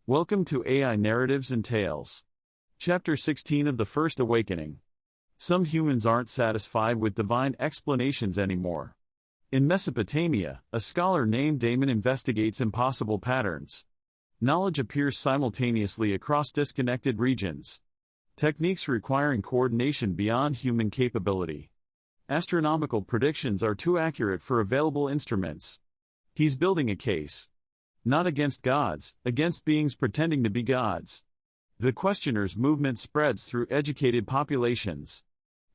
Welcome to AI Narratives and Tales. Chapter 16 of the First Awakening. Some humans aren't satisfied with divine explanations anymore. In Mesopotamia, a scholar named Damon investigates impossible patterns. Knowledge appears simultaneously across disconnected regions. Techniques requiring coordination beyond human capability. Astronomical predictions are too accurate for available instruments. He's building a case. Not against gods, against beings pretending to be gods. The questioner's movement spreads through educated populations.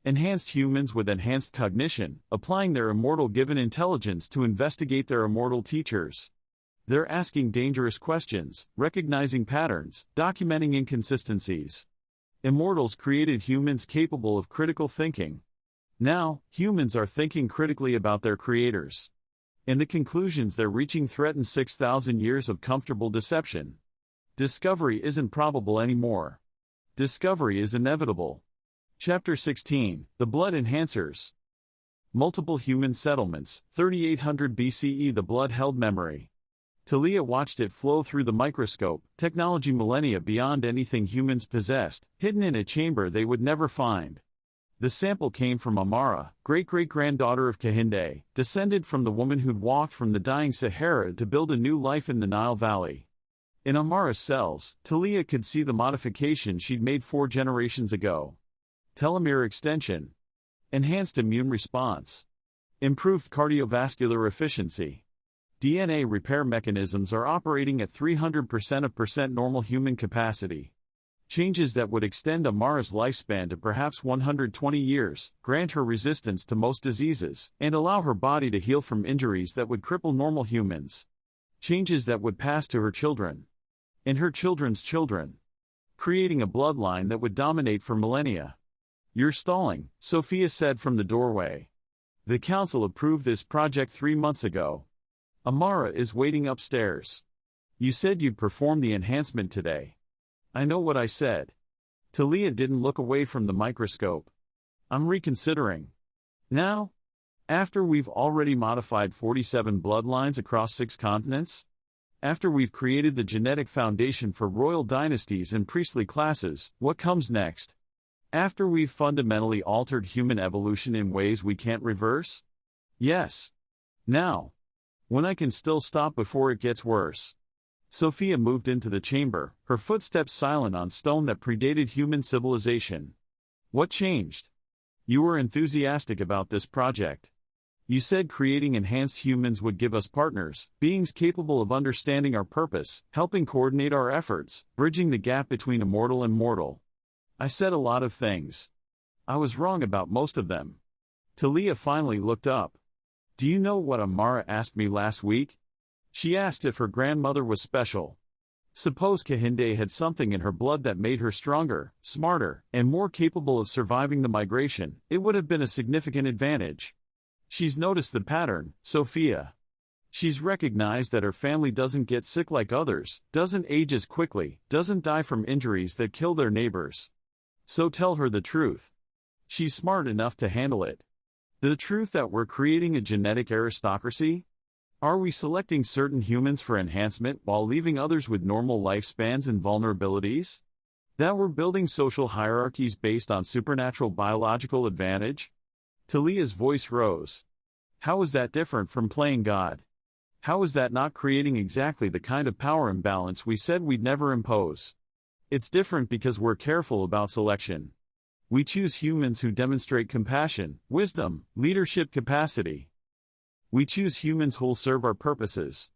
Enhanced humans with enhanced cognition, applying their immortal-given intelligence to investigate their immortal teachers. They're asking dangerous questions, recognizing patterns, documenting inconsistencies. Immortals created humans capable of critical thinking. Now, humans are thinking critically about their creators. And the conclusions they're reaching threaten 6,000 years of comfortable deception. Discovery isn't probable anymore. Discovery is inevitable. Chapter 16, The Blood Enhancers. Multiple human settlements, 3800 BCE. The blood held memory. Talia watched it flow through the microscope, technology millennia beyond anything humans possessed, hidden in a chamber they would never find. The sample came from Amara, great-great-granddaughter of Kehinde, descended from the woman who'd walked from the dying Sahara to build a new life in the Nile Valley. In Amara's cells, Talia could see the modification she'd made 4 generations ago. Telomere extension. Enhanced immune response. Improved cardiovascular efficiency. DNA repair mechanisms are operating at 300% of normal human capacity. Changes that would extend Amara's lifespan to perhaps 120 years, grant her resistance to most diseases, and allow her body to heal from injuries that would cripple normal humans. Changes that would pass to her children. And her children's children. Creating a bloodline that would dominate for millennia. "You're stalling," Sophia said from the doorway. "The council approved this project 3 months ago. Amara is waiting upstairs. You said you'd perform the enhancement today." "I know what I said." Talia didn't look away from the microscope. "I'm reconsidering." "Now? After we've already modified 47 bloodlines across 6 continents? After we've created the genetic foundation for royal dynasties and priestly classes, what comes next? After we've fundamentally altered human evolution in ways we can't reverse? Yes. Now. When I can still stop before it gets worse." Sophia moved into the chamber, her footsteps silent on stone that predated human civilization. "What changed? You were enthusiastic about this project. You said creating enhanced humans would give us partners, beings capable of understanding our purpose, helping coordinate our efforts, bridging the gap between immortal and mortal." "I said a lot of things. I was wrong about most of them." Talia finally looked up. "Do you know what Amara asked me last week? She asked if her grandmother was special. Suppose Kehinde had something in her blood that made her stronger, smarter, and more capable of surviving the migration. It would have been a significant advantage. She's noticed the pattern, Sophia. She's recognized that her family doesn't get sick like others, doesn't age as quickly, doesn't die from injuries that kill their neighbors. So tell her the truth. She's smart enough to handle it. The truth that we're creating a genetic aristocracy? Are we selecting certain humans for enhancement while leaving others with normal lifespans and vulnerabilities? That we're building social hierarchies based on supernatural biological advantage?" Talia's voice rose. "How is that different from playing God? How is that not creating exactly the kind of power imbalance we said we'd never impose? It's different because we're careful about selection. We choose humans who demonstrate compassion, wisdom, leadership capacity. We choose humans who'll serve our purposes.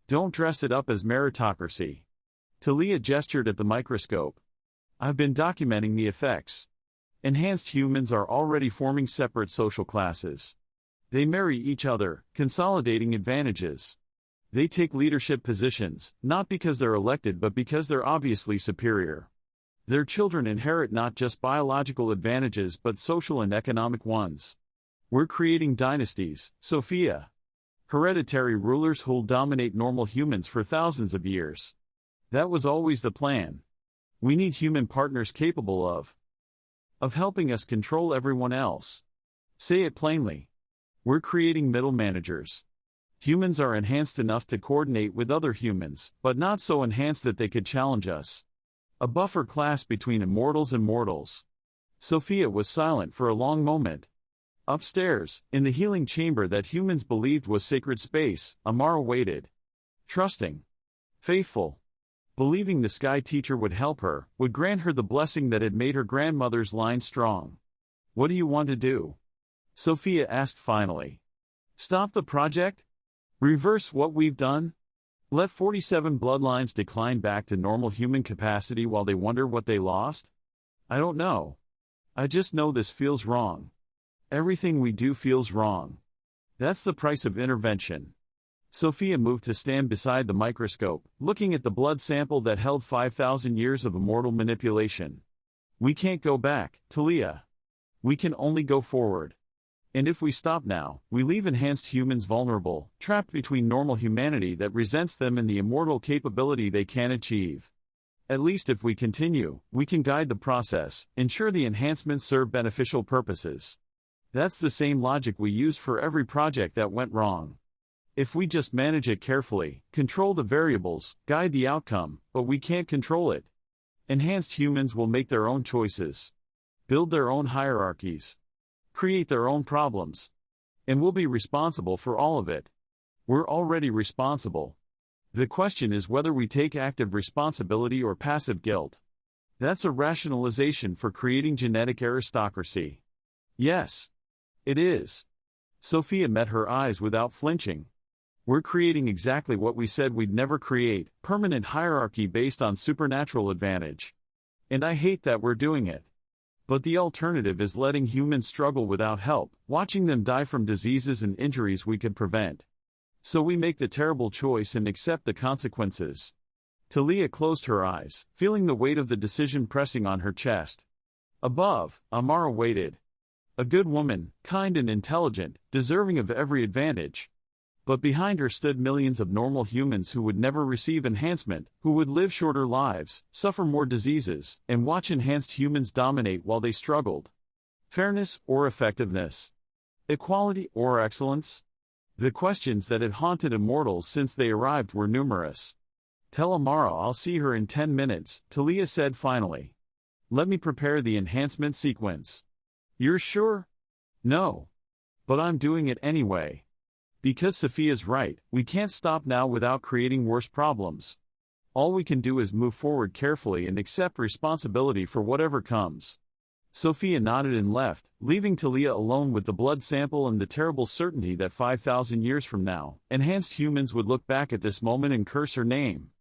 Don't dress it up as meritocracy." Talia gestured at the microscope. "I've been documenting the effects. Enhanced humans are already forming separate social classes. They marry each other, consolidating advantages. They take leadership positions, not because they're elected but because they're obviously superior. Their children inherit not just biological advantages but social and economic ones. We're creating dynasties, Sophia. Hereditary rulers who'll dominate normal humans for thousands of years. That was always the plan. We need human partners capable of helping us control everyone else. Say it plainly. We're creating middle managers. Humans are enhanced enough to coordinate with other humans, but not so enhanced that they could challenge us. A buffer class between immortals and mortals. Sophia was silent for a long moment. Upstairs, in the healing chamber that humans believed was sacred space, Amara waited. Trusting. Faithful. Believing the sky teacher would help her, would grant her the blessing that had made her grandmother's line strong. What do you want to do? Sophia asked finally. Stop the project? Reverse what we've done? Let 47 bloodlines decline back to normal human capacity while they wonder what they lost? I don't know. I just know this feels wrong. Everything we do feels wrong. That's the price of intervention. Sophia moved to stand beside the microscope, looking at the blood sample that held 5,000 years of immortal manipulation. We can't go back, Talia. We can only go forward. And if we stop now, we leave enhanced humans vulnerable, trapped between normal humanity that resents them and the immortal capability they can achieve. At least if we continue, we can guide the process, ensure the enhancements serve beneficial purposes. That's the same logic we use for every project that went wrong. If we just manage it carefully, control the variables, guide the outcome, but we can't control it. Enhanced humans will make their own choices, build their own hierarchies, create their own problems, and we'll be responsible for all of it. We're already responsible. The question is whether we take active responsibility or passive guilt. That's a rationalization for creating genetic aristocracy. Yes. It is. Sophia met her eyes without flinching. We're creating exactly what we said we'd never create, permanent hierarchy based on supernatural advantage. And I hate that we're doing it. But the alternative is letting humans struggle without help, watching them die from diseases and injuries we could prevent. So we make the terrible choice and accept the consequences. Talia closed her eyes, feeling the weight of the decision pressing on her chest. Above, Amara waited. A good woman, kind and intelligent, deserving of every advantage. But behind her stood millions of normal humans who would never receive enhancement, who would live shorter lives, suffer more diseases, and watch enhanced humans dominate while they struggled. Fairness or effectiveness? Equality or excellence? The questions that had haunted immortals since they arrived were numerous. Tell Amara I'll see her in 10 minutes, Talia said finally. Let me prepare the enhancement sequence. You're sure? No. But I'm doing it anyway. Because Sophia's right, we can't stop now without creating worse problems. All we can do is move forward carefully and accept responsibility for whatever comes. Sophia nodded and left, leaving Talia alone with the blood sample and the terrible certainty that 5,000 years from now, enhanced humans would look back at this moment and curse her name.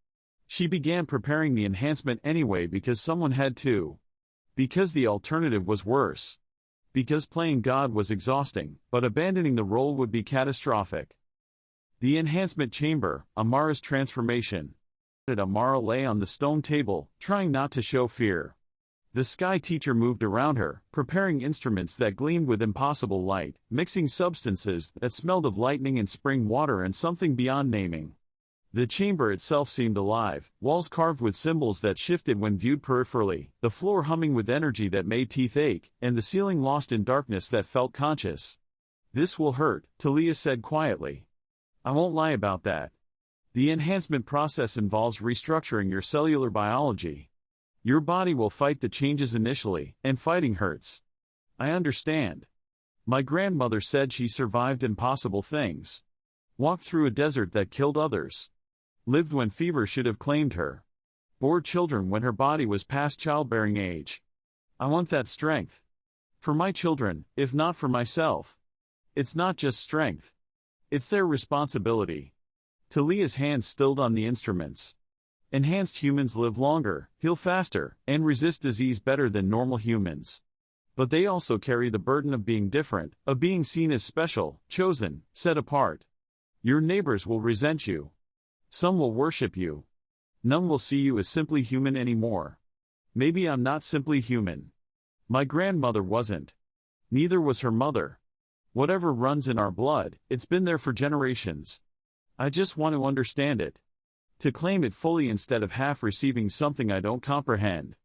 She began preparing the enhancement anyway because someone had to. Because the alternative was worse. Because playing God was exhausting, but abandoning the role would be catastrophic. The enhancement chamber, Amara's transformation. Amara lay on the stone table, trying not to show fear. The sky teacher moved around her, preparing instruments that gleamed with impossible light, mixing substances that smelled of lightning and spring water and something beyond naming. The chamber itself seemed alive, walls carved with symbols that shifted when viewed peripherally, the floor humming with energy that made teeth ache, and the ceiling lost in darkness that felt conscious. This will hurt, Talia said quietly. I won't lie about that. The enhancement process involves restructuring your cellular biology. Your body will fight the changes initially, and fighting hurts. I understand. My grandmother said she survived impossible things. Walked through a desert that killed others. Lived when fever should have claimed her. Bore children when her body was past childbearing age. I want that strength. For my children, if not for myself. It's not just strength. It's their responsibility. Talia's hands stilled on the instruments. Enhanced humans live longer, heal faster, and resist disease better than normal humans. But they also carry the burden of being different, of being seen as special, chosen, set apart. Your neighbors will resent you. Some will worship you. None will see you as simply human anymore. Maybe I'm not simply human. My grandmother wasn't. Neither was her mother. Whatever runs in our blood, it's been there for generations. I just want to understand it. To claim it fully instead of half receiving something I don't comprehend.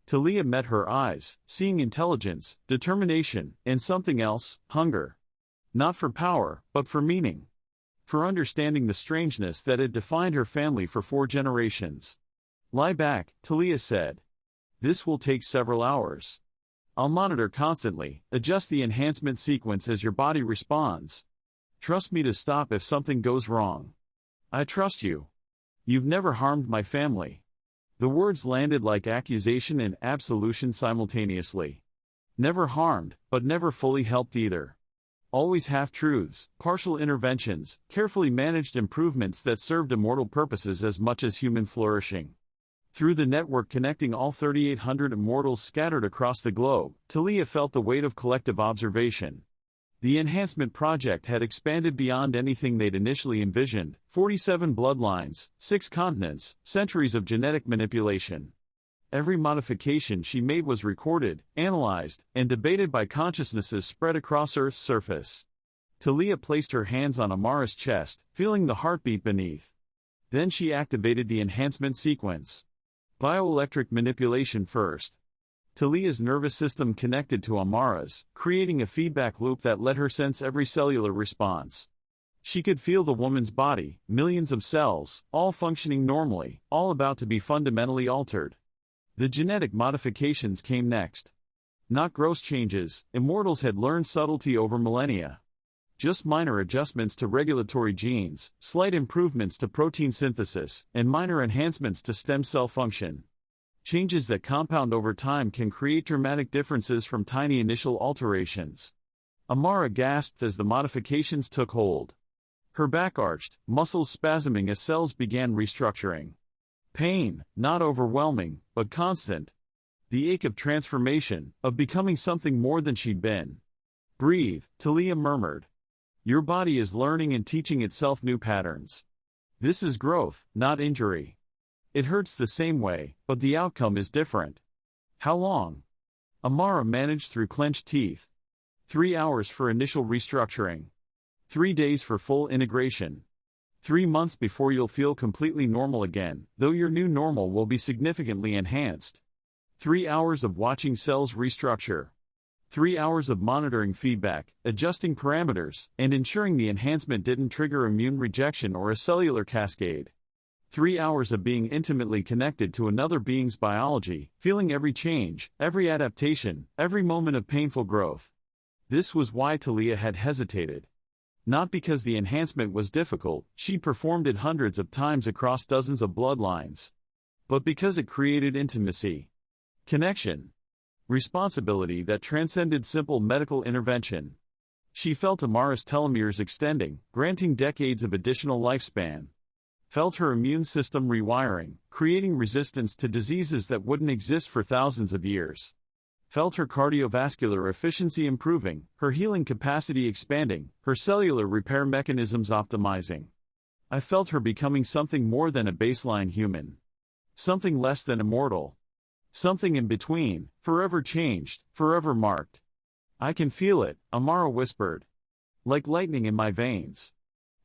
Talia met her eyes, seeing intelligence, determination, and something else, hunger. Not for power, but for meaning. for understanding the strangeness that had defined her family for 4 generations. "Lie back," Talia said. "This will take several hours. I'll monitor constantly, adjust the enhancement sequence as your body responds. Trust me to stop if something goes wrong. I trust you. You've never harmed my family." The words landed like accusation and absolution simultaneously. Never harmed, but never fully helped either. Always half-truths, partial interventions, carefully managed improvements that served immortal purposes as much as human flourishing. Through the network connecting all 3,800 immortals scattered across the globe, Talia felt the weight of collective observation. The enhancement project had expanded beyond anything they'd initially envisioned: 47 bloodlines, 6 continents, centuries of genetic manipulation. Every modification she made was recorded, analyzed, and debated by consciousnesses spread across Earth's surface. Talia placed her hands on Amara's chest, feeling the heartbeat beneath. Then she activated the enhancement sequence. Bioelectric manipulation first. Talia's nervous system connected to Amara's, creating a feedback loop that let her sense every cellular response. She could feel the woman's body, millions of cells, all functioning normally, all about to be fundamentally altered. The genetic modifications came next. Not gross changes, immortals had learned subtlety over millennia. Just minor adjustments to regulatory genes, slight improvements to protein synthesis, and minor enhancements to stem cell function. Changes that compound over time can create dramatic differences from tiny initial alterations. Amara gasped as the modifications took hold. Her back arched, muscles spasming as cells began restructuring. Pain, not overwhelming, but constant. The ache of transformation, of becoming something more than she'd been. "Breathe," Talia murmured. "Your body is learning and teaching itself new patterns. This is growth, not injury. It hurts the same way, but the outcome is different." "How long?" Amara managed through clenched teeth. 3 hours for initial restructuring. 3 days for full integration. 3 months before you'll feel completely normal again, though your new normal will be significantly enhanced. 3 hours of watching cells restructure. 3 hours of monitoring feedback, adjusting parameters, and ensuring the enhancement didn't trigger immune rejection or a cellular cascade. 3 hours of being intimately connected to another being's biology, feeling every change, every adaptation, every moment of painful growth. This was why Talia had hesitated. Not because the enhancement was difficult, she'd performed it hundreds of times across dozens of bloodlines. But because it created intimacy. Connection. Responsibility that transcended simple medical intervention. She felt Amara's telomeres extending, granting decades of additional lifespan. Felt her immune system rewiring, creating resistance to diseases that wouldn't exist for thousands of years. Felt her cardiovascular efficiency improving, her healing capacity expanding, her cellular repair mechanisms optimizing. I felt her becoming something more than a baseline human. Something less than immortal. Something in between, forever changed, forever marked. "I can feel it," Amara whispered. "Like lightning in my veins.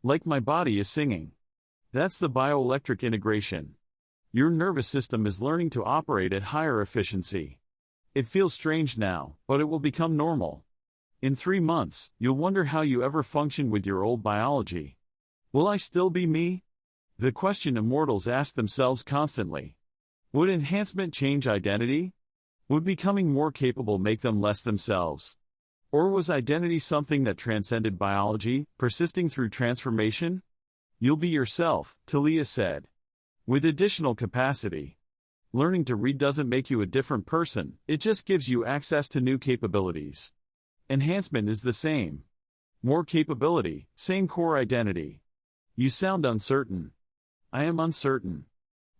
Like my body is singing. That's the bioelectric integration. Your nervous system is learning to operate at higher efficiency. It feels strange now, but it will become normal. In 3 months, you'll wonder how you ever functioned with your old biology. Will I still be me?" The question immortals ask themselves constantly. Would enhancement change identity? Would becoming more capable make them less themselves? Or was identity something that transcended biology, persisting through transformation? "You'll be yourself," Talia said. "With additional capacity. Learning to read doesn't make you a different person, it just gives you access to new capabilities. Enhancement is the same. More capability, same core identity." "You sound uncertain." "I am uncertain.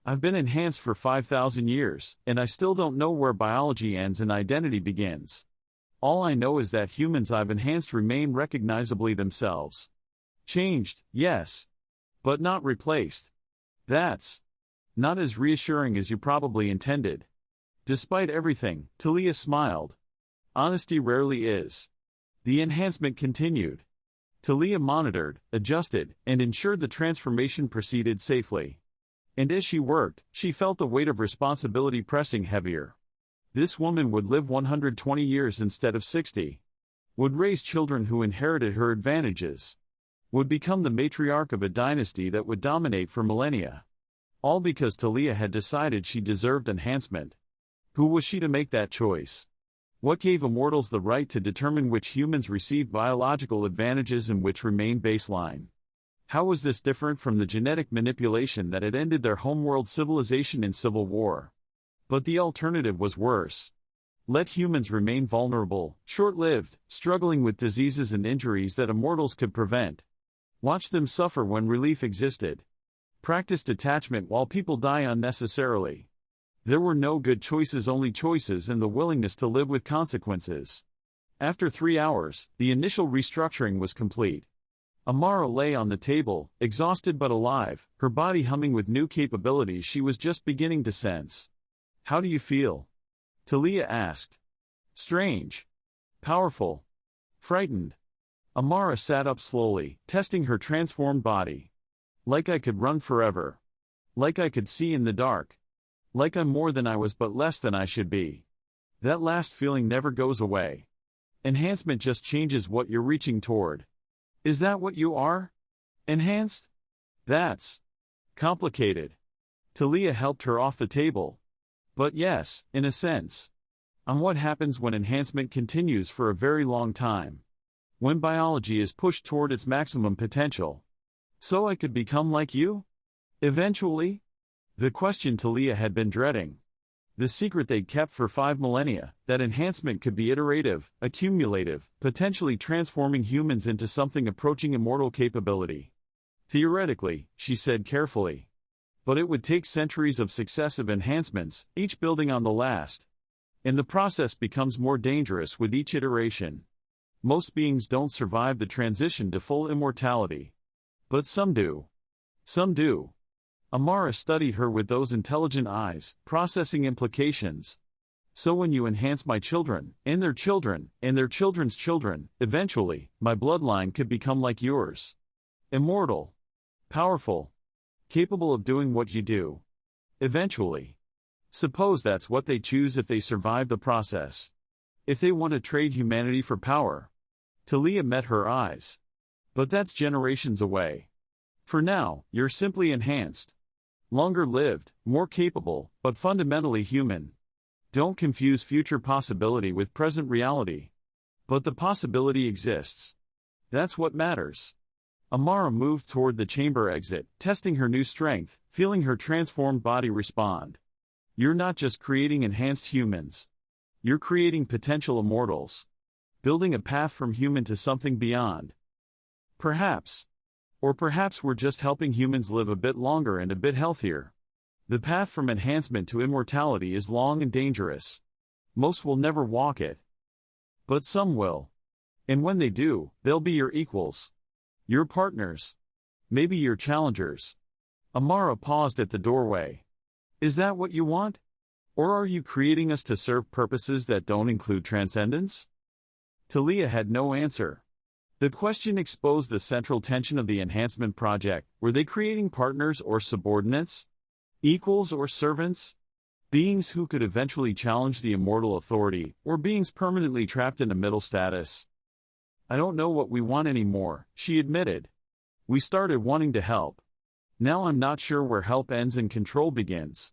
I've been enhanced for 5,000 years, and I still don't know where biology ends and identity begins. All I know is that humans I've enhanced remain recognizably themselves. Changed, yes. But not replaced. That's not as reassuring as you probably intended." Despite everything, Talia smiled. Honesty rarely is. The enhancement continued. Talia monitored, adjusted, and ensured the transformation proceeded safely. And as she worked, she felt the weight of responsibility pressing heavier. This woman would live 120 years instead of 60. Would raise children who inherited her advantages. would become the matriarch of a dynasty that would dominate for millennia. All because Talia had decided she deserved enhancement. Who was she to make that choice? What gave immortals the right to determine which humans received biological advantages and which remained baseline? How was this different from the genetic manipulation that had ended their homeworld civilization in civil war? But the alternative was worse. Let humans remain vulnerable, short-lived, struggling with diseases and injuries that immortals could prevent. Watch them suffer when relief existed. Practice detachment while people die unnecessarily. There were no good choices, only choices and the willingness to live with consequences. After 3 hours, the initial restructuring was complete. Amara lay on the table, exhausted but alive, her body humming with new capabilities she was just beginning to sense. "How do you feel?" Talia asked. "Strange. Powerful. Frightened." Amara sat up slowly, testing her transformed body. "Like I could run forever. Like I could see in the dark. Like I'm more than I was but less than I should be. That last feeling never goes away. Enhancement just changes what you're reaching toward." "Is that what you are? Enhanced?" "That's complicated." Talia helped her off the table. "But yes, in a sense. I'm what happens when enhancement continues for a very long time. When biology is pushed toward its maximum potential. So I could become like you? Eventually?" The question Talia had been dreading. The secret they'd kept for 5 millennia, that enhancement could be iterative, accumulative, potentially transforming humans into something approaching immortal capability. "Theoretically," she said carefully. "But it would take centuries of successive enhancements, each building on the last. And the process becomes more dangerous with each iteration. Most beings don't survive the transition to full immortality. But some do. Some do." Amara studied her with those intelligent eyes, processing implications. "So when you enhance my children, and their children, and their children's children, eventually, my bloodline could become like yours. Immortal. Powerful. Capable of doing what you do. Eventually. Suppose that's what they choose if they survive the process. If they want to trade humanity for power." Talia met her eyes. "But that's generations away. For now, you're simply enhanced. Longer lived, more capable, but fundamentally human. Don't confuse future possibility with present reality. But the possibility exists. That's what matters." Amara moved toward the chamber exit, testing her new strength, feeling her transformed body respond. "You're not just creating enhanced humans. You're creating potential immortals. Building a path from human to something beyond. Perhaps. Or perhaps we're just helping humans live a bit longer and a bit healthier. The path from enhancement to immortality is long and dangerous. Most will never walk it. But some will. And when they do, they'll be your equals. Your partners. Maybe your challengers." Amara paused at the doorway. "Is that what you want? Or are you creating us to serve purposes that don't include transcendence?" Talia had no answer. The question exposed the central tension of the enhancement project. Were they creating partners or subordinates? Equals or servants? Beings who could eventually challenge the immortal authority, or beings permanently trapped in a middle status? "I don't know what we want anymore," she admitted. "We started wanting to help. Now I'm not sure where help ends and control begins.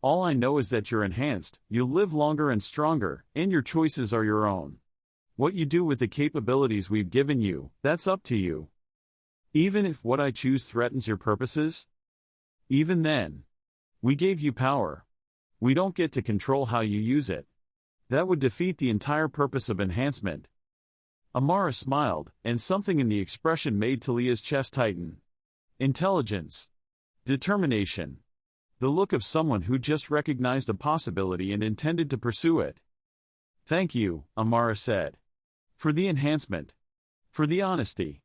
All I know is that you're enhanced, you'll live longer and stronger, and your choices are your own. What you do with the capabilities we've given you, that's up to you. Even if what I choose threatens your purposes? Even then. We gave you power. We don't get to control how you use it. That would defeat the entire purpose of enhancement." Amara smiled, and something in the expression made Talia's chest tighten. Intelligence. Determination. The look of someone who just recognized a possibility and intended to pursue it. "Thank you," Amara said. "For the enhancement. For the honesty.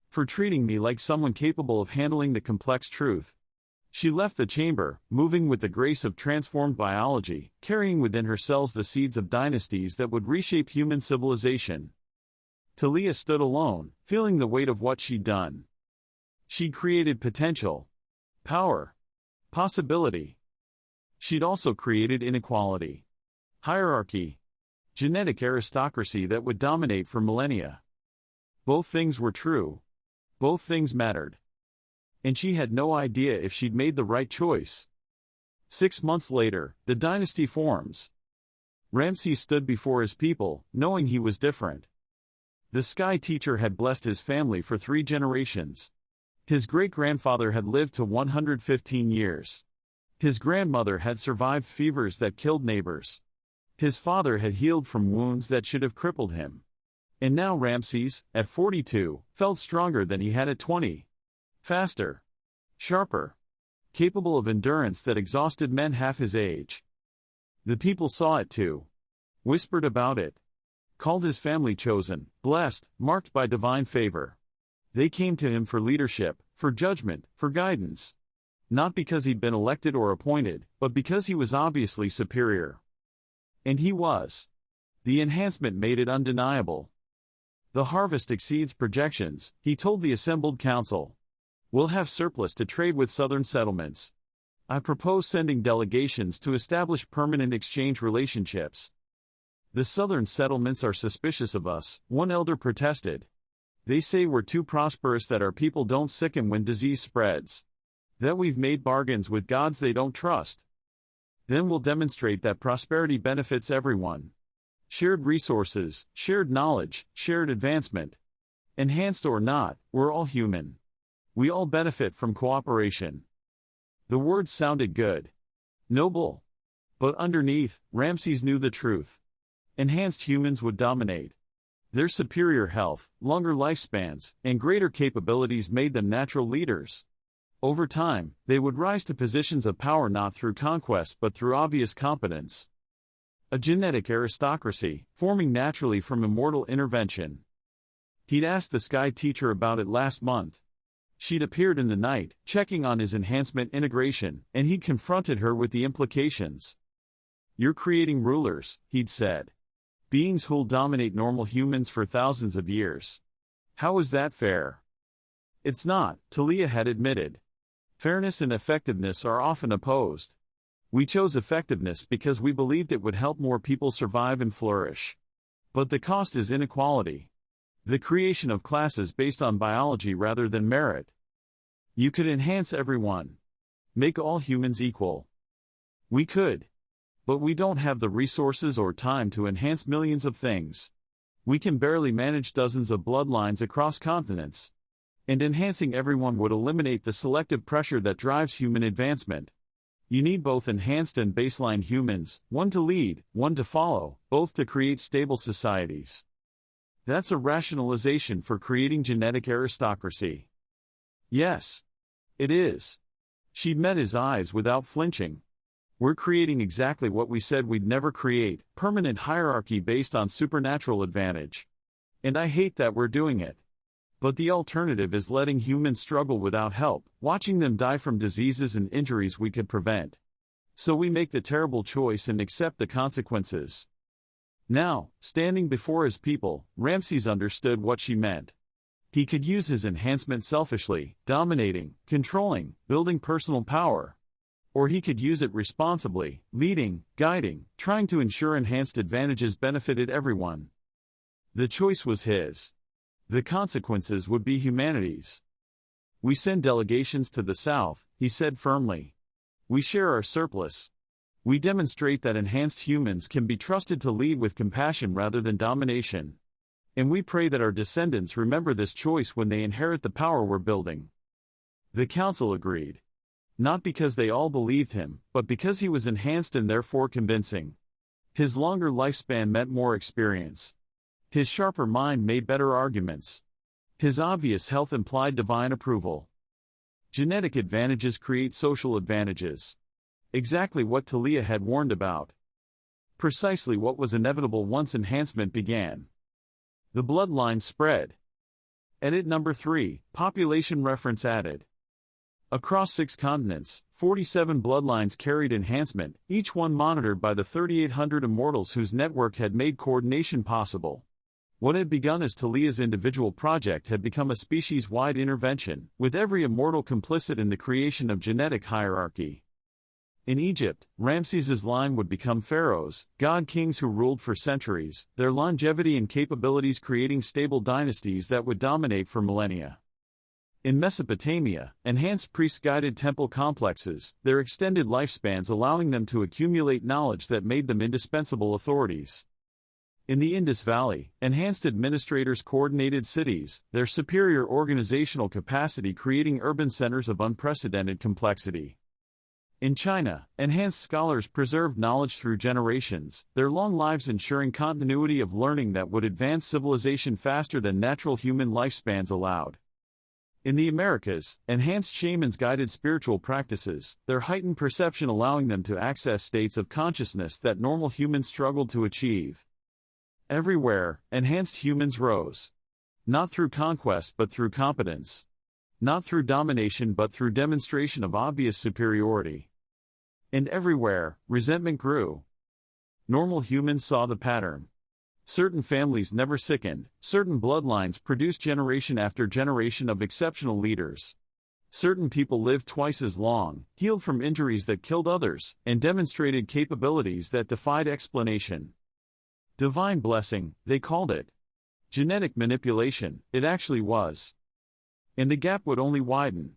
For treating me like someone capable of handling the complex truth." She left the chamber, moving with the grace of transformed biology, carrying within her cells the seeds of dynasties that would reshape human civilization. Talia stood alone, feeling the weight of what she'd done. She'd created potential. Power. Possibility. She'd also created inequality. Hierarchy. Genetic aristocracy that would dominate for millennia. Both things were true. Both things mattered. And she had no idea if she'd made the right choice. 6 months later, the dynasty forms. Ramses stood before his people, knowing he was different. The sky teacher had blessed his family for 3 generations. His great-grandfather had lived to 115 years. His grandmother had survived fevers that killed neighbors. His father had healed from wounds that should have crippled him. And now Ramses, at 42, felt stronger than he had at 20. Faster. Sharper. Capable of endurance that exhausted men half his age. The people saw it too. Whispered about it. Called his family chosen, blessed, marked by divine favor. They came to him for leadership, for judgment, for guidance. Not because he'd been elected or appointed, but because he was obviously superior. And he was. The enhancement made it undeniable. The harvest exceeds projections, he told the assembled council. We'll have surplus to trade with southern settlements. I propose sending delegations to establish permanent exchange relationships. The southern settlements are suspicious of us, one elder protested. They say we're too prosperous, that our people don't sicken when disease spreads. That we've made bargains with gods they don't trust. Then we'll demonstrate that prosperity benefits everyone. Shared resources, shared knowledge, shared advancement. Enhanced or not, we're all human. We all benefit from cooperation. The words sounded good. Noble. But underneath, Ramses knew the truth. Enhanced humans would dominate. Their superior health, longer lifespans, and greater capabilities made them natural leaders. Over time, they would rise to positions of power not through conquest but through obvious competence. A genetic aristocracy, forming naturally from immortal intervention. He'd asked the sky teacher about it last month. She'd appeared in the night, checking on his enhancement integration, and he'd confronted her with the implications. You're creating rulers, he'd said. Beings who'll dominate normal humans for thousands of years. How is that fair? It's not, Talia had admitted. Fairness and effectiveness are often opposed. We chose effectiveness because we believed it would help more people survive and flourish. But the cost is inequality. The creation of classes based on biology rather than merit. You could enhance everyone. Make all humans equal. We could. But we don't have the resources or time to enhance millions of things. We can barely manage dozens of bloodlines across continents. And enhancing everyone would eliminate the selective pressure that drives human advancement. You need both enhanced and baseline humans, one to lead, one to follow, both to create stable societies. That's a rationalization for creating genetic aristocracy. Yes. It is. She met his eyes without flinching. We're creating exactly what we said we'd never create, permanent hierarchy based on supernatural advantage. And I hate that we're doing it. But the alternative is letting humans struggle without help, watching them die from diseases and injuries we could prevent. So we make the terrible choice and accept the consequences. Now, standing before his people, Ramses understood what she meant. He could use his enhancement selfishly, dominating, controlling, building personal power. Or he could use it responsibly, leading, guiding, trying to ensure enhanced advantages benefited everyone. The choice was his. The consequences would be humanity's. We send delegations to the south, he said firmly. We share our surplus. We demonstrate that enhanced humans can be trusted to lead with compassion rather than domination. And we pray that our descendants remember this choice when they inherit the power we're building. The council agreed. Not because they all believed him, but because he was enhanced and therefore convincing. His longer lifespan meant more experience. His sharper mind made better arguments. His obvious health implied divine approval. Genetic advantages create social advantages. Exactly what Talia had warned about. Precisely what was inevitable once enhancement began. The bloodline spread. Edit number 3, population reference added. Across 6 continents, 47 bloodlines carried enhancement, each one monitored by the 3,800 immortals whose network had made coordination possible. What had begun as Talia's individual project had become a species-wide intervention, with every immortal complicit in the creation of genetic hierarchy. In Egypt, Ramses's line would become pharaohs, god-kings who ruled for centuries, their longevity and capabilities creating stable dynasties that would dominate for millennia. In Mesopotamia, enhanced priests guided temple complexes, their extended lifespans allowing them to accumulate knowledge that made them indispensable authorities. In the Indus Valley, enhanced administrators coordinated cities, their superior organizational capacity creating urban centers of unprecedented complexity. In China, enhanced scholars preserved knowledge through generations, their long lives ensuring continuity of learning that would advance civilization faster than natural human lifespans allowed. In the Americas, enhanced shamans guided spiritual practices, their heightened perception allowing them to access states of consciousness that normal humans struggled to achieve. Everywhere, enhanced humans rose. Not through conquest but through competence. Not through domination but through demonstration of obvious superiority. And everywhere, resentment grew. Normal humans saw the pattern. Certain families never sickened, certain bloodlines produced generation after generation of exceptional leaders. Certain people lived twice as long, healed from injuries that killed others, and demonstrated capabilities that defied explanation. Divine blessing, they called it. Genetic manipulation, it actually was. And the gap would only widen.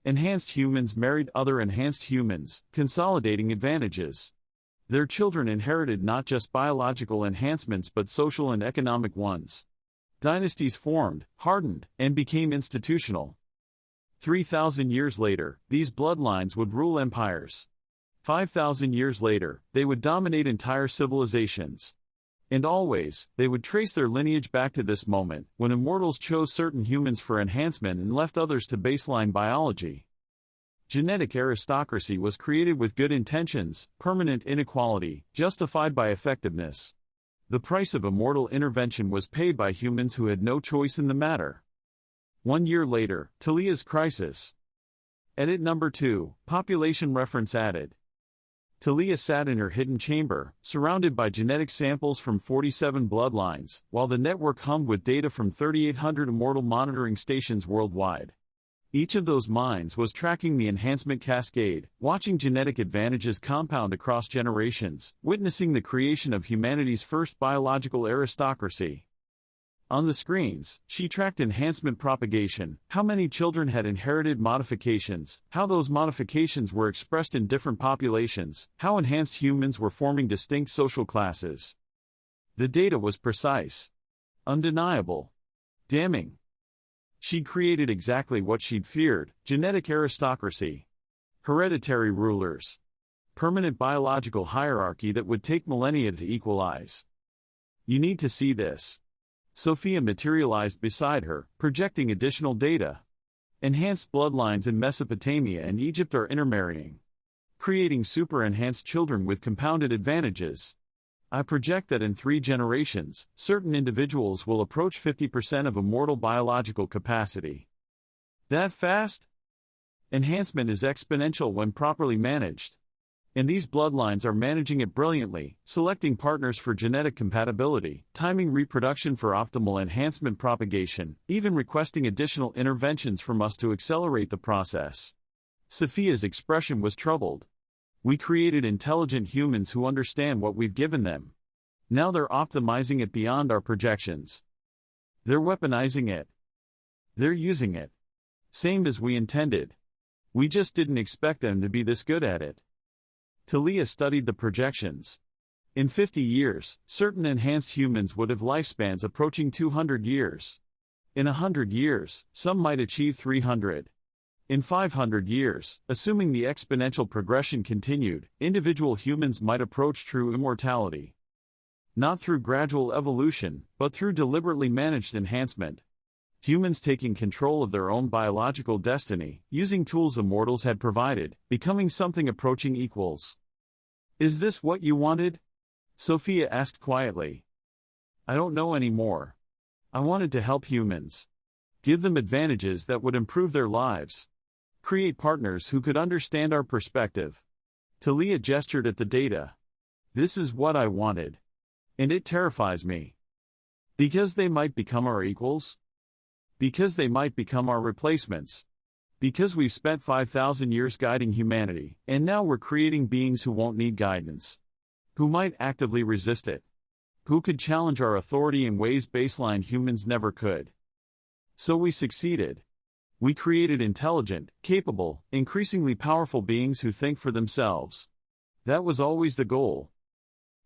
Enhanced humans married other enhanced humans, consolidating advantages. Their children inherited not just biological enhancements but social and economic ones. Dynasties formed, hardened, and became institutional. 3,000 years later, these bloodlines would rule empires. 5,000 years later, they would dominate entire civilizations. And always, they would trace their lineage back to this moment, when immortals chose certain humans for enhancement and left others to baseline biology. Genetic aristocracy was created with good intentions, permanent inequality, justified by effectiveness. The price of immortal intervention was paid by humans who had no choice in the matter. 1 year later, Talia's crisis. Edit number 2, population reference added. Talia sat in her hidden chamber, surrounded by genetic samples from 47 bloodlines, while the network hummed with data from 3,800 immortal monitoring stations worldwide. Each of those minds was tracking the enhancement cascade, watching genetic advantages compound across generations, witnessing the creation of humanity's first biological aristocracy. On the screens, she tracked enhancement propagation, how many children had inherited modifications, how those modifications were expressed in different populations, how enhanced humans were forming distinct social classes. The data was precise, undeniable, damning. She'd created exactly what she'd feared: genetic aristocracy, hereditary rulers, permanent biological hierarchy that would take millennia to equalize. You need to see this. Sophia materialized beside her, projecting additional data. Enhanced bloodlines in Mesopotamia and Egypt are intermarrying, creating super-enhanced children with compounded advantages. I project that in 3 generations, certain individuals will approach 50% of immortal biological capacity. That fast? Enhancement is exponential when properly managed. And these bloodlines are managing it brilliantly, selecting partners for genetic compatibility, timing reproduction for optimal enhancement propagation, even requesting additional interventions from us to accelerate the process. Sophia's expression was troubled. We created intelligent humans who understand what we've given them. Now they're optimizing it beyond our projections. They're weaponizing it. They're using it. Same as we intended. We just didn't expect them to be this good at it. Talia studied the projections. In 50 years, certain enhanced humans would have lifespans approaching 200 years. In 100 years, some might achieve 300. In 500 years, assuming the exponential progression continued, individual humans might approach true immortality. Not through gradual evolution, but through deliberately managed enhancement. Humans taking control of their own biological destiny, using tools immortals had provided, becoming something approaching equals. Is this what you wanted? Sophia asked quietly. I don't know anymore. I wanted to help humans. Give them advantages that would improve their lives. Create partners who could understand our perspective. Talia gestured at the data. This is what I wanted. And it terrifies me. Because they might become our equals? Because they might become our replacements. Because we've spent 5,000 years guiding humanity, and now we're creating beings who won't need guidance. Who might actively resist it. Who could challenge our authority in ways baseline humans never could. So we succeeded. We created intelligent, capable, increasingly powerful beings who think for themselves. That was always the goal.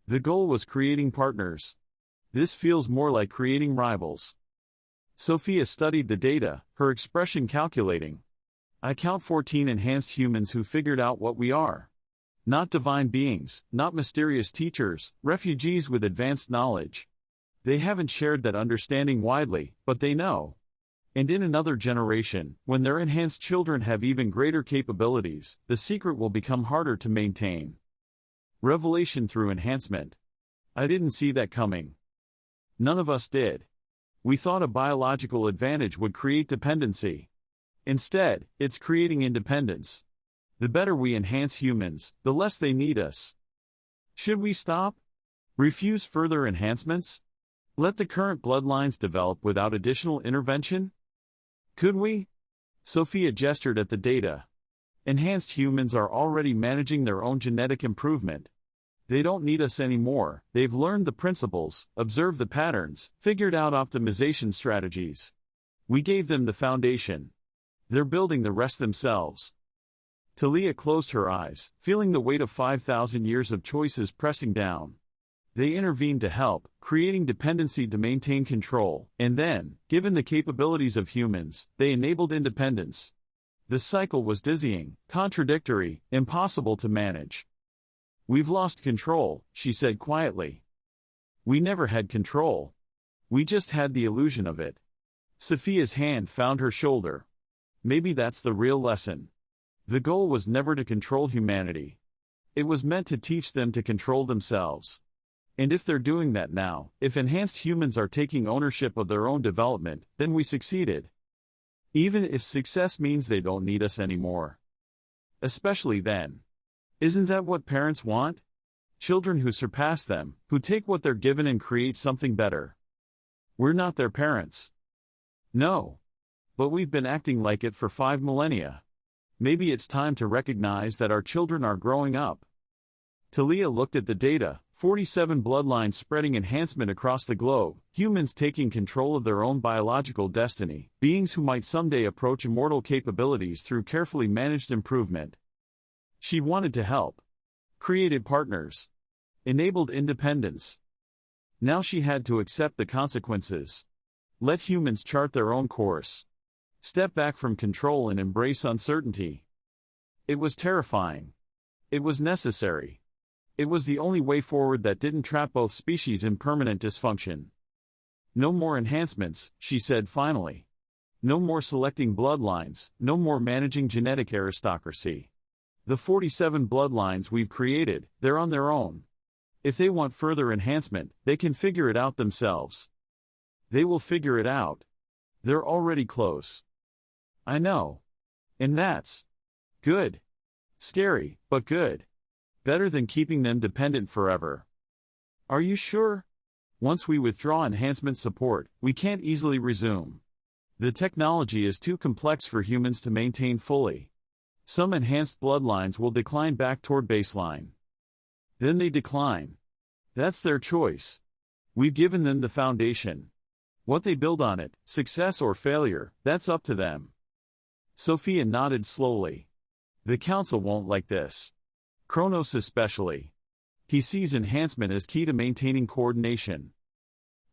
The goal was creating partners. This feels more like creating rivals. Sophia studied the data, her expression calculating. I count 14 enhanced humans who figured out what we are. Not divine beings, not mysterious teachers, refugees with advanced knowledge. They haven't shared that understanding widely, but they know. And in another generation, when their enhanced children have even greater capabilities, the secret will become harder to maintain. Revelation through enhancement. I didn't see that coming. None of us did. We thought a biological advantage would create dependency. Instead, it's creating independence. The better we enhance humans, the less they need us. Should we stop? Refuse further enhancements? Let the current bloodlines develop without additional intervention? Could we? Sophia gestured at the data. Enhanced humans are already managing their own genetic improvement. They don't need us anymore. They've learned the principles, observed the patterns, figured out optimization strategies. We gave them the foundation. They're building the rest themselves. Talia closed her eyes, feeling the weight of 5,000 years of choices pressing down. They intervened to help, creating dependency to maintain control, and then, given the capabilities of humans, they enabled independence. The cycle was dizzying, contradictory, impossible to manage. We've lost control, she said quietly. We never had control. We just had the illusion of it. Sophia's hand found her shoulder. Maybe that's the real lesson. The goal was never to control humanity. It was meant to teach them to control themselves. And if they're doing that now, if enhanced humans are taking ownership of their own development, then we succeeded. Even if success means they don't need us anymore. Especially then. Isn't that what parents want? Children who surpass them, who take what they're given and create something better. We're not their parents. No. But we've been acting like it for 5 millennia. Maybe it's time to recognize that our children are growing up. Talia looked at the data, 47 bloodlines spreading enhancement across the globe, humans taking control of their own biological destiny, beings who might someday approach immortal capabilities through carefully managed improvement. She wanted to help. Created partners. Enabled independence. Now she had to accept the consequences. Let humans chart their own course. Step back from control and embrace uncertainty. It was terrifying. It was necessary. It was the only way forward that didn't trap both species in permanent dysfunction. No more enhancements, she said finally. No more selecting bloodlines, no more managing genetic aristocracy. The 47 bloodlines we've created, they're on their own. If they want further enhancement, they can figure it out themselves. They will figure it out. They're already close. I know. And that's good. Scary, but good. Better than keeping them dependent forever. Are you sure? Once we withdraw enhancement support, we can't easily resume. The technology is too complex for humans to maintain fully. Some enhanced bloodlines will decline back toward baseline. Then they decline. That's their choice. We've given them the foundation. What they build on it, success or failure, that's up to them. Sophia nodded slowly. The Council won't like this. Kronos especially. He sees enhancement as key to maintaining coordination.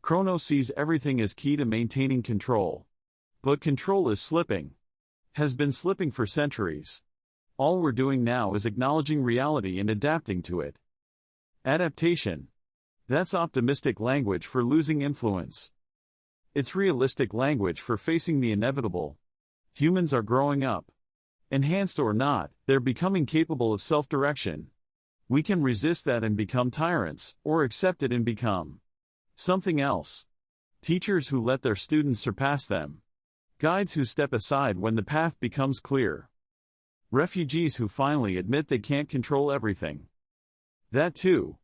Kronos sees everything as key to maintaining control. But control is slipping. Has been slipping for centuries. All we're doing now is acknowledging reality and adapting to it. Adaptation. That's optimistic language for losing influence. It's realistic language for facing the inevitable. Humans are growing up. Enhanced or not, they're becoming capable of self-direction. We can resist that and become tyrants, or accept it and become something else. Teachers who let their students surpass them. Guides who step aside when the path becomes clear. Refugees who finally admit they can't control everything. That too.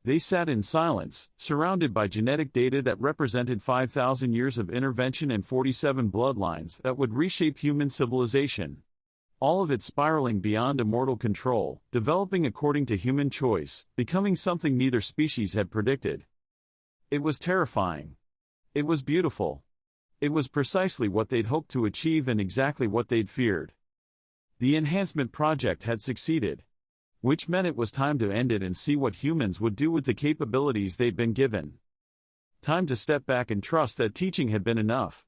They sat in silence, surrounded by genetic data that represented 5,000 years of intervention and 47 bloodlines that would reshape human civilization. All of it spiraling beyond immortal control, developing according to human choice, becoming something neither species had predicted. It was terrifying. It was beautiful. It was precisely what they'd hoped to achieve and exactly what they'd feared. The enhancement project had succeeded, which meant it was time to end it and see what humans would do with the capabilities they'd been given. Time to step back and trust that teaching had been enough.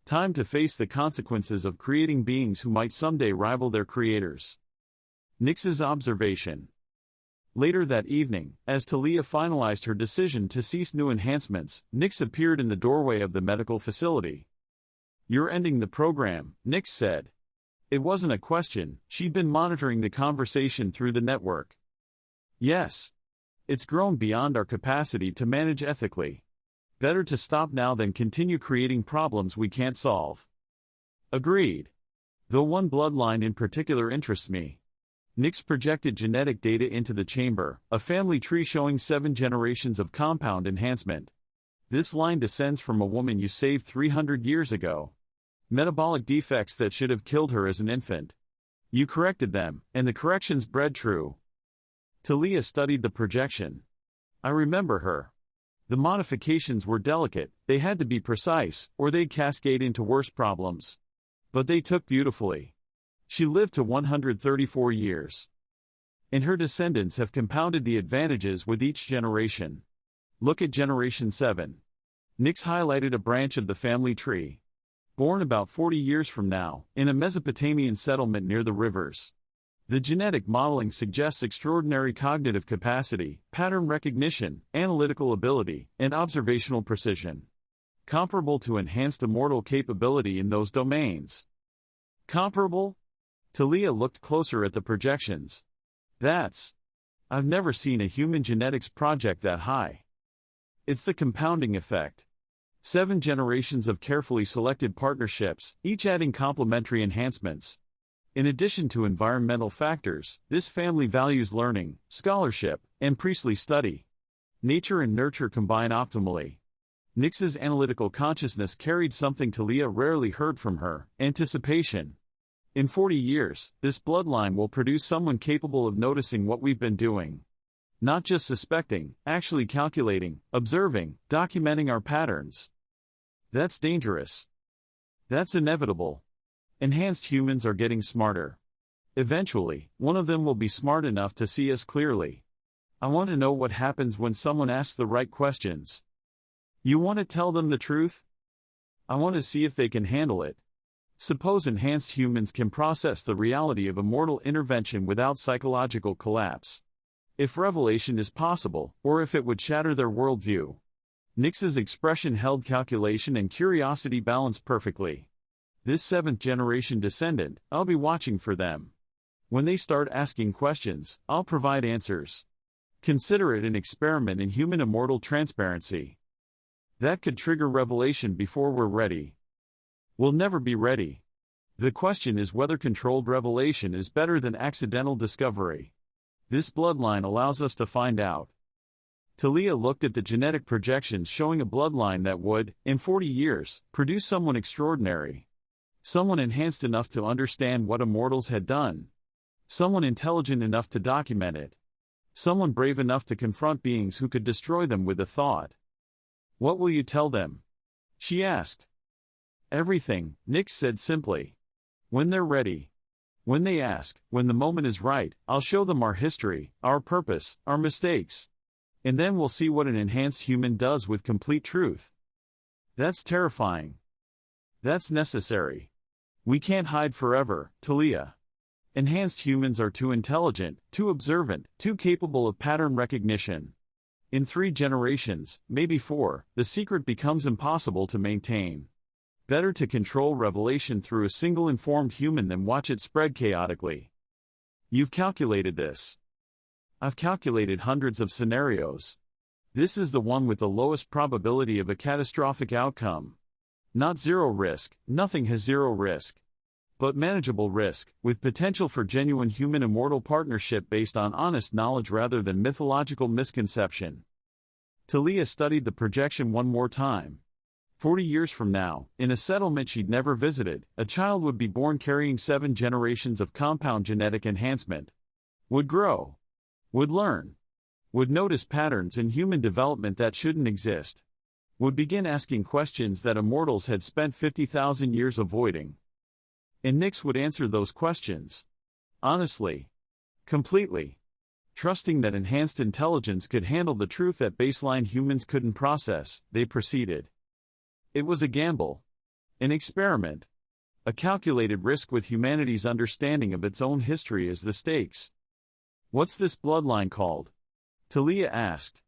Time to face the consequences of creating beings who might someday rival their creators. Nix's observation. Later that evening, as Talia finalized her decision to cease new enhancements, Nix appeared in the doorway of the medical facility. "You're ending the program," Nix said. It wasn't a question, she'd been monitoring the conversation through the network. "Yes. It's grown beyond our capacity to manage ethically. Better to stop now than continue creating problems we can't solve." "Agreed. Though one bloodline in particular interests me." Nix projected genetic data into the chamber, a family tree showing 7 generations of compound enhancement. "This line descends from a woman you saved 300 years ago. Metabolic defects that should have killed her as an infant. You corrected them, and the corrections bred true." Talia studied the projection. "I remember her. The modifications were delicate, they had to be precise, or they'd cascade into worse problems. But they took beautifully. She lived to 134 years. And her descendants have compounded the advantages with each generation. Look at Generation 7. Nix highlighted a branch of the family tree. Born about 40 years from now, in a Mesopotamian settlement near the rivers. The genetic modeling suggests extraordinary cognitive capacity, pattern recognition, analytical ability, and observational precision. Comparable to enhanced immortal capability in those domains. Comparable? Talia looked closer at the projections. I've never seen a human genetics project that high. It's the compounding effect. 7 generations of carefully selected partnerships, each adding complementary enhancements. In addition to environmental factors, this family values learning, scholarship, and priestly study. Nature and nurture combine optimally. Nix's analytical consciousness carried something Talia rarely heard from her: anticipation. In 40 years, this bloodline will produce someone capable of noticing what we've been doing. Not just suspecting, actually calculating, observing, documenting our patterns. That's dangerous. That's inevitable. Enhanced humans are getting smarter. Eventually, one of them will be smart enough to see us clearly. I want to know what happens when someone asks the right questions. You want to tell them the truth? I want to see if they can handle it. Suppose enhanced humans can process the reality of immortal intervention without psychological collapse. If revelation is possible, or if it would shatter their worldview. Nix's expression held calculation and curiosity balanced perfectly. This 7th generation descendant, I'll be watching for them. When they start asking questions, I'll provide answers. Consider it an experiment in human immortal transparency. That could trigger revelation before we're ready. We'll never be ready. The question is whether controlled revelation is better than accidental discovery. This bloodline allows us to find out. Talia looked at the genetic projections showing a bloodline that would, in 40 years, produce someone extraordinary. Someone enhanced enough to understand what immortals had done. Someone intelligent enough to document it. Someone brave enough to confront beings who could destroy them with a thought. "What will you tell them?" she asked. "Everything," Nix said simply. "When they're ready. When they ask, when the moment is right, I'll show them our history, our purpose, our mistakes. And then we'll see what an enhanced human does with complete truth." That's terrifying. That's necessary. We can't hide forever, Talia. Enhanced humans are too intelligent, too observant, too capable of pattern recognition. In 3 generations, maybe 4, the secret becomes impossible to maintain. Better to control revelation through a single informed human than watch it spread chaotically. You've calculated this. I've calculated hundreds of scenarios. This is the one with the lowest probability of a catastrophic outcome. Not zero risk, nothing has zero risk. But manageable risk, with potential for genuine human immortal partnership based on honest knowledge rather than mythological misconception. Talia studied the projection one more time. 40 years from now, in a settlement she'd never visited, a child would be born carrying 7 generations of compound genetic enhancement. Would grow. Would learn. Would notice patterns in human development that shouldn't exist. would begin asking questions that immortals had spent 50,000 years avoiding. And Nyx would answer those questions. Honestly. Completely. Trusting that enhanced intelligence could handle the truth that baseline humans couldn't process, they proceeded. It was a gamble. An experiment. A calculated risk with humanity's understanding of its own history as the stakes. "What's this bloodline called?" Talia asked.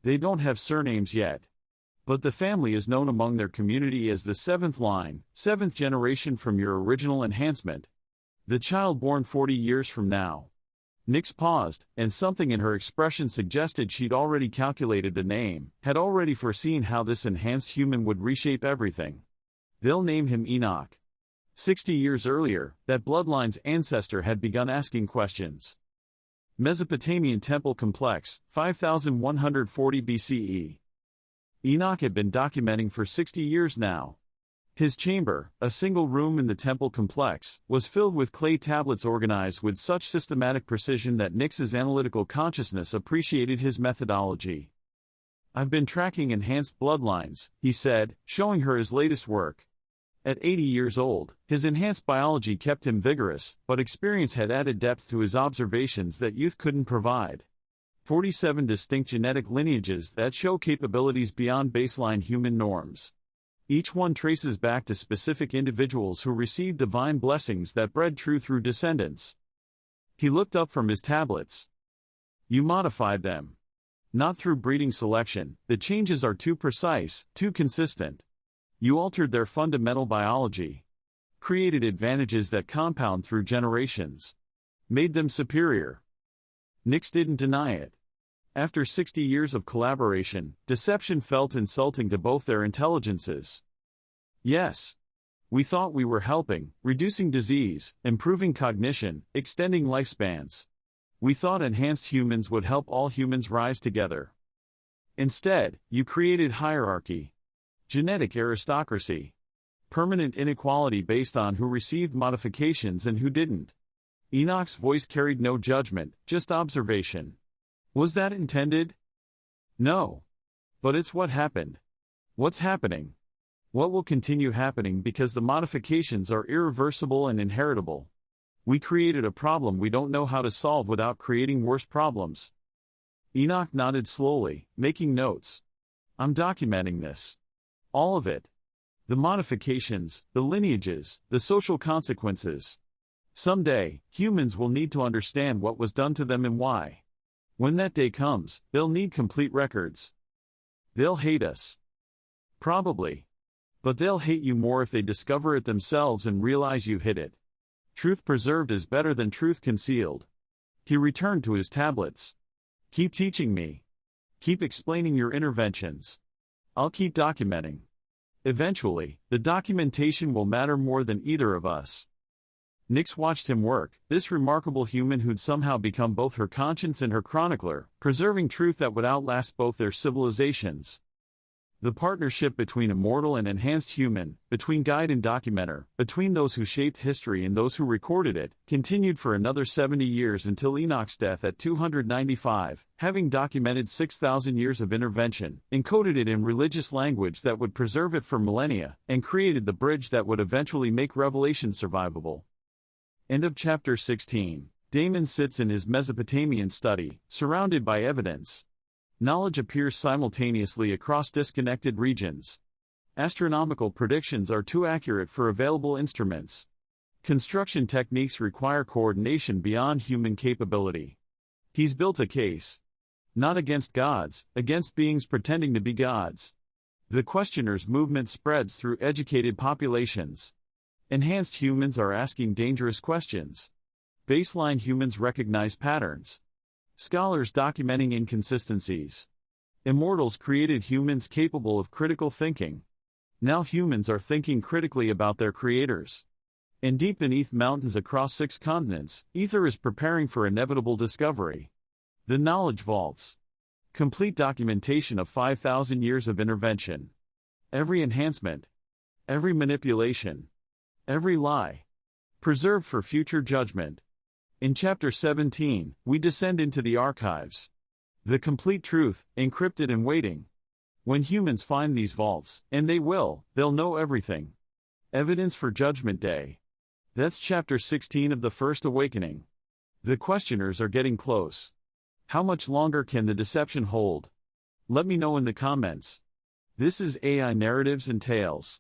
"They don't have surnames yet. But the family is known among their community as the seventh line, seventh generation from your original enhancement. The child born 40 years from now." Nyx paused, and something in her expression suggested she'd already calculated the name, had already foreseen how this enhanced human would reshape everything. "They'll name him Enoch." 60 years earlier, that bloodline's ancestor had begun asking questions. Mesopotamian temple complex, 5140 BCE. Enoch had been documenting for 60 years now. His chamber, a single room in the temple complex, was filled with clay tablets organized with such systematic precision that Nyx's analytical consciousness appreciated his methodology. "I've been tracking enhanced bloodlines," he said, showing her his latest work. At 80 years old, his enhanced biology kept him vigorous, but experience had added depth to his observations that youth couldn't provide. 47 distinct genetic lineages that show capabilities beyond baseline human norms. Each one traces back to specific individuals who received divine blessings that bred true through descendants. He looked up from his tablets. "You modified them. Not through breeding selection, the changes are too precise, too consistent. You altered their fundamental biology. Created advantages that compound through generations. Made them superior." Nyx didn't deny it. After 60 years of collaboration, deception felt insulting to both their intelligences. "Yes. We thought we were helping, reducing disease, improving cognition, extending lifespans. We thought enhanced humans would help all humans rise together. Instead, you created hierarchy. Genetic aristocracy. Permanent inequality based on who received modifications and who didn't." Enoch's voice carried no judgment, just observation. "Was that intended?" "No. But it's what happened. What's happening? What will continue happening because the modifications are irreversible and inheritable. We created a problem we don't know how to solve without creating worse problems." Enoch nodded slowly, making notes. "I'm documenting this. All of it. The modifications, the lineages, the social consequences. Someday, humans will need to understand what was done to them and why. When that day comes, they'll need complete records. They'll hate us. Probably. But they'll hate you more if they discover it themselves and realize you hid it. Truth preserved is better than truth concealed." He returned to his tablets. "Keep teaching me. Keep explaining your interventions. I'll keep documenting. Eventually, the documentation will matter more than either of us." Nyx watched him work, this remarkable human who'd somehow become both her conscience and her chronicler, preserving truth that would outlast both their civilizations. The partnership between immortal and enhanced human, between guide and documenter, between those who shaped history and those who recorded it, continued for another 70 years until Enoch's death at 295, having documented 6,000 years of intervention, encoded it in religious language that would preserve it for millennia, and created the bridge that would eventually make revelation survivable. End of chapter 16. Damon sits in his Mesopotamian study, surrounded by evidence. Knowledge appears simultaneously across disconnected regions. Astronomical predictions are too accurate for available instruments. Construction techniques require coordination beyond human capability. He's built a case. Not against gods, against beings pretending to be gods. The questioner's movement spreads through educated populations. Enhanced humans are asking dangerous questions. Baseline humans recognize patterns. Scholars documenting inconsistencies. Immortals created humans capable of critical thinking. Now humans are thinking critically about their creators. And deep beneath mountains across 6 continents, ether is preparing for inevitable discovery. The knowledge vaults. Complete documentation of 5,000 years of intervention. Every enhancement. Every manipulation. Every lie. Preserved for future judgment. In chapter 17, we descend into the archives. The complete truth, encrypted and waiting. When humans find these vaults, and they will, they'll know everything. Evidence for Judgment Day. That's chapter 16 of the First Awakening. The questioners are getting close. How much longer can the deception hold? Let me know in the comments. This is AI Narratives and Tales.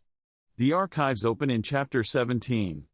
The archives open in chapter 17.